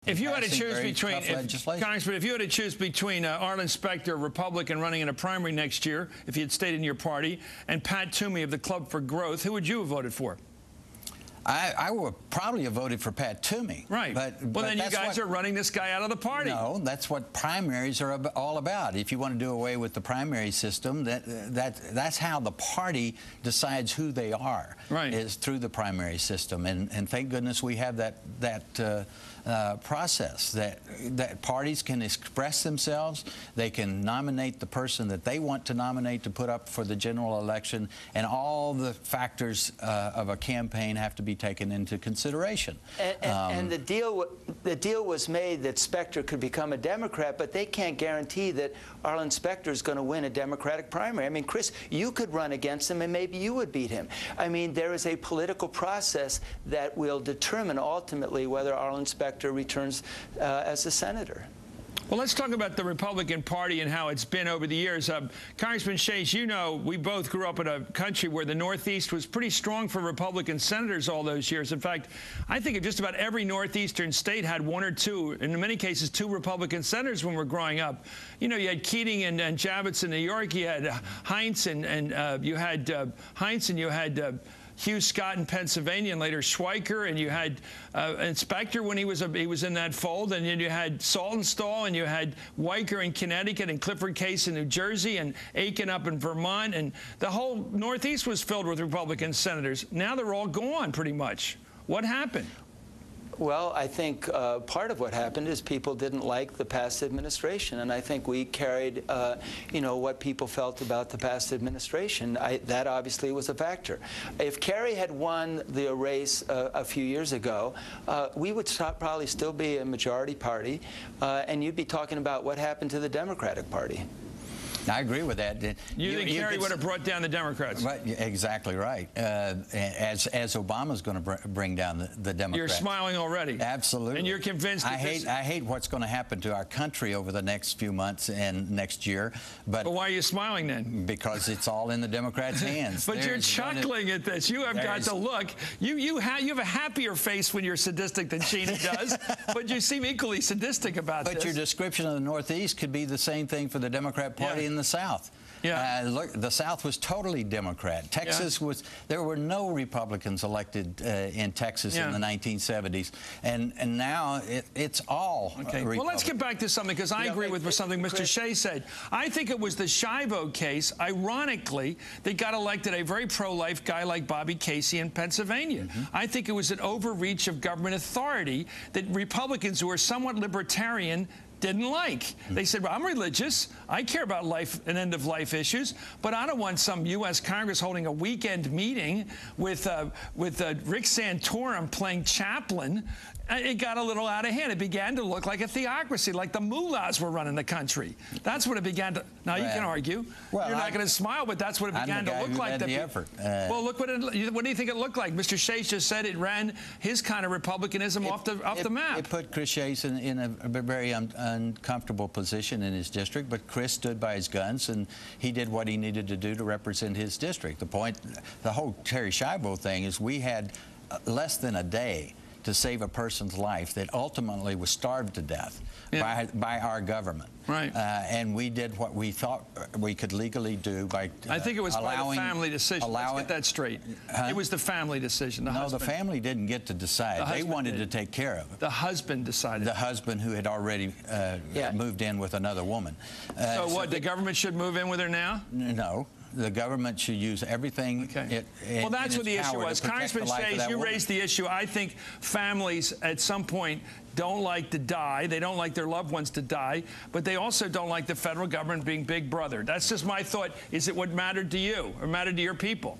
If you had to choose between, Congressman, if you had to choose between Arlen Specter, Republican, running in a primary next year, if he had stayed in your party, and Pat Toomey of the Club for Growth, who would you have voted for? I would probably have voted for Pat Toomey. Right. But then you guys are running this guy out of the party. No, that's what primaries are all about. If you want to do away with the primary system, that's how the party decides who they are. Right. Is through the primary system, and thank goodness we have that process that parties can express themselves. They can nominate the person that they want to nominate to put up for the general election, and all the factors of a campaign have to be taken into consideration. And the deal was made that Specter could become a Democrat, but they can't guarantee that Arlen Specter is going to win a Democratic primary. I mean, Chris, you could run against him and maybe you would beat him. I mean, there is a political process that will determine ultimately whether Arlen Specter returns as a senator. Well, let's talk about the Republican Party and how it's been over the years. Congressman Shays, you know, we both grew up in a country where the Northeast was pretty strong for Republican senators all those years. In fact, I think just about every Northeastern state had one or two, in many cases, two Republican senators when we were growing up. You know, you had Keating and Javits in New York, you had Heinz, and you had Heinz, and you had Hugh Scott in Pennsylvania, and later Schweiker, and you had Specter when he was in that fold, and then you had Saltonstall, and you had Weicker in Connecticut, and Clifford Case in New Jersey, and Aiken up in Vermont, and the whole Northeast was filled with Republican senators. Now they're all gone, pretty much. What happened? Well, I think part of what happened is people didn't like the past administration, and I think we carried, you know, what people felt about the past administration. That obviously was a factor. If Kerry had won the race a few years ago, we would probably still be a majority party, and you'd be talking about what happened to the Democratic Party. I agree with that. You think Kerry would have brought down the Democrats? Right, exactly right. As Obama's going to bring down the Democrats. You're smiling already. Absolutely. And you're convinced. I hate what's going to happen to our country over the next few months and next year. But why are you smiling then? Because it's all in the Democrats' hands. But you're chuckling at this. You have got to look. You have a happier face when you're sadistic than Cheney does, but you seem equally sadistic about this. But your description of the Northeast could be the same thing for the Democrat Party in the South. Yeah. Look, the South was totally Democrat. Texas was, there were no Republicans elected in Texas in the 1970s. And now it's all Republican. Well, let's get back to something, because I agree with something Mr. Shea said. I think it was the Shivo case, ironically, that got elected a very pro-life guy like Bobby Casey in Pennsylvania. I think it was an overreach of government authority that Republicans who are somewhat libertarian didn't like. They said, well, I'm religious. I care about life and end-of-life issues, but I don't want some U.S. Congress holding a weekend meeting with Rick Santorum playing chaplain. It got a little out of hand. It began to look like a theocracy, like the mullahs were running the country. That's what it began to. Now, you can argue. Well, you're not going to smile, but that's what it began to look like. Well, look what do you think it looked like? Mr. Shays just said it ran his kind of republicanism off the map. It put Chris Shays in a very uncomfortable position in his district, but Chris stood by his guns, and he did what he needed to do to represent his district. The whole Terry Schiavo thing is we had less than a day to save a person's life that ultimately was starved to death by our government. Right. And we did what we thought we could legally do by I think it was by the family decision. Let's get that straight. It was the family decision. No, the family didn't get to decide. They wanted to take care of it. The husband decided. The husband who had already moved in with another woman. So what, the government should move in with her now? No. The government should use everything. Well, that's what the issue was. Congressman Shays, you raised the issue. I think families at some point don't like to die. They don't like their loved ones to die, but they also don't like the federal government being big brother. That's just my thought. Is it what mattered to you or mattered to your people?